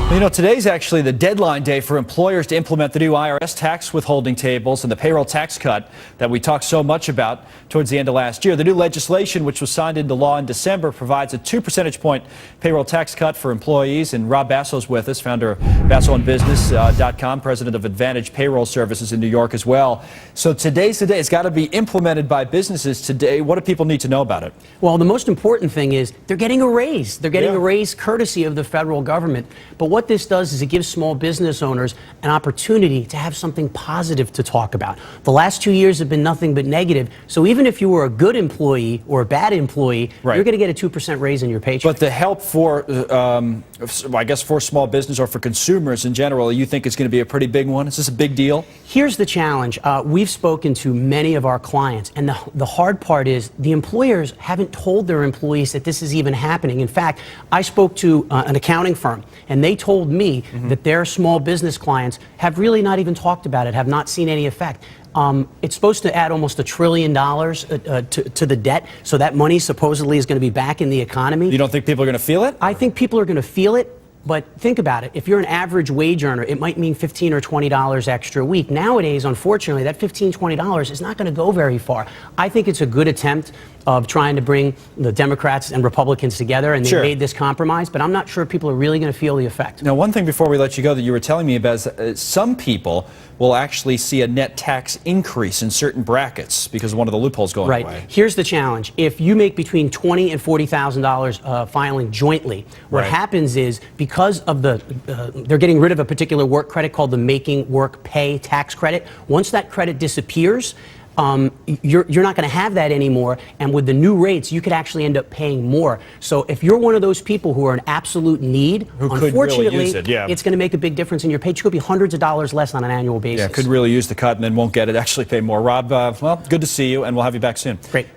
You know, today's actually the deadline day for employers to implement the new IRS tax withholding tables and the payroll tax cut that we talked so much about towards the end of last year. The new legislation, which was signed into law in December, provides a 2 percentage point payroll tax cut for employees. And Rob Basso's with us, founder of BassoandBusiness.com, president of Advantage Payroll Services in New York as well. So today's the day. It's got to be implemented by businesses today. What do people need to know about it? Well, the most important thing is they're getting a raise. They're getting a raise courtesy of the federal government. But what this does is it gives small business owners an opportunity to have something positive to talk about. The last 2 years have been nothing but negative. So even if you were a good employee or a bad employee, you're going to get a 2% raise in your paycheck. But the help for, I guess, for small business or for consumers in general, you think it's going to be a pretty big one? Is this a big deal? Here's the challenge. We've spoken to many of our clients, and the hard part is the employers haven't told their employees that this is even happening. In fact, I spoke to an accounting firm, and they told me that their small business clients have really not even talked about it, have not seen any effect. It's supposed to add almost $1 trillion to the debt, so that money supposedly is going to be back in the economy. You don't think people are going to feel it? I think people are going to feel it. But think about it. If you're an average wage earner, it might mean $15 or $20 extra a week. Nowadays, unfortunately, that $15, $20 is not going to go very far. I think it's a good attempt of trying to bring the Democrats and Republicans together, and they made this compromise, but I'm not sure people are really going to feel the effect. Now, one thing before we let you go that you were telling me about is some people will actually see a net tax increase in certain brackets because of one of the loopholes going away. Here's the challenge. If you make between $20,000 and $40,000 filing jointly, what happens is because of they're getting rid of a particular work credit called the Making Work Pay tax credit. Once that credit disappears, you're not going to have that anymore, and with the new rates, you could actually end up paying more. So if you're one of those people who are in absolute need, unfortunately, it's going to make a big difference in your pay. It could be hundreds of dollars less on an annual basis. Yeah, could really use the cut and then won't get it, actually pay more. Rob, well, good to see you, and we'll have you back soon. Great.